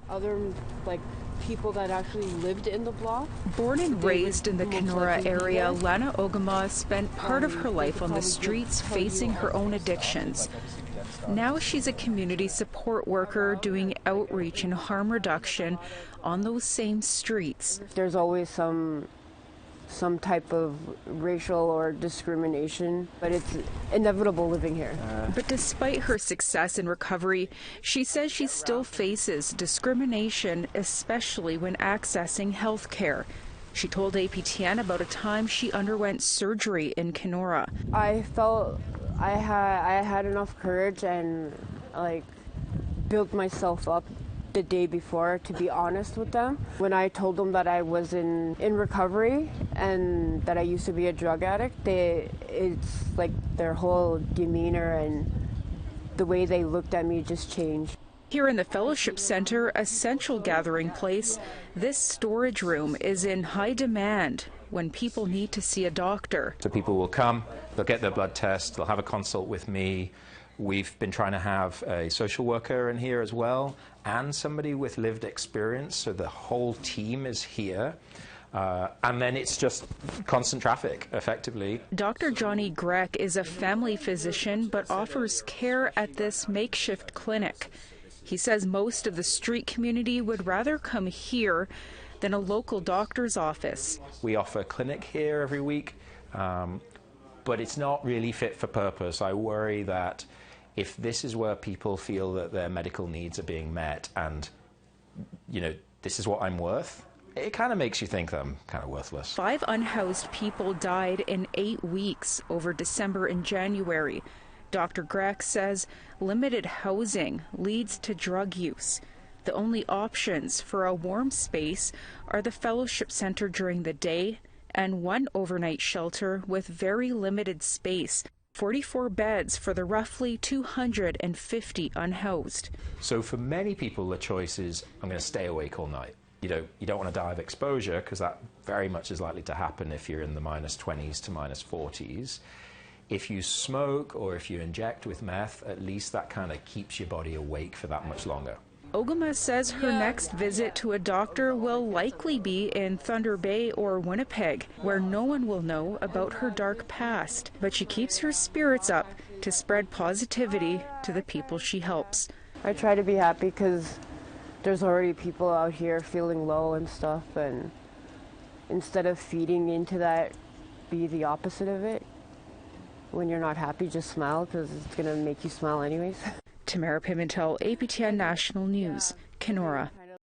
other people that actually lived in the block. Born and raised in the Kenora area, Lana Ogama spent part of her life on the streets facing her own addictions. Now she's a community support worker doing outreach and harm reduction on those same streets. There's always some type of racial or discrimination, but it's inevitable living here. But despite her success in recovery, she says she still faces discrimination, especially when accessing health care. She told APTN about a time she underwent surgery in Kenora. I felt I had enough courage and built myself up the day before to be honest with them. When I told them that I was in recovery and that I used to be a drug addict, it's like their whole demeanor and the way they looked at me just changed. Here in the Fellowship Center, a central gathering place, this storage room is in high demand when people need to see a doctor. So people will come, they'll get their blood test, they'll have a consult with me. We've been trying to have a social worker in here as well, and somebody with lived experience, so the whole team is here. And then it's just constant traffic, effectively. Dr. Johnny Grech is a family physician, but offers care at this makeshift clinic. He says most of the street community would rather come here than a local doctor's office. We offer a clinic here every week, but it's not really fit for purpose. I worry that if this is where people feel that their medical needs are being met and, this is what I'm worth, it kind of makes you think that I'm kind of worthless. 5 unhoused people died in 8 weeks over December and January. Dr. Grech says limited housing leads to drug use. The only options for a warm space are the Fellowship Center during the day and one overnight shelter with very limited space. 44 beds for the roughly 250 unhoused. So for many people, the choice is, I'm going to stay awake all night. You don't want to die of exposure, because that very much is likely to happen if you're in the -20s to -40s. If you smoke or if you inject with meth, at least that kind of keeps your body awake for that much longer. Ogama says her next visit to a doctor will likely be in Thunder Bay or Winnipeg, where no one will know about her dark past. But she keeps her spirits up to spread positivity to the people she helps. I try to be happy because there's already people out here feeling low and stuff, and instead of feeding into that, be the opposite of it. When you're not happy, just smile, because it's going to make you smile anyways. Tamara Pimentel, APTN National News, Kenora.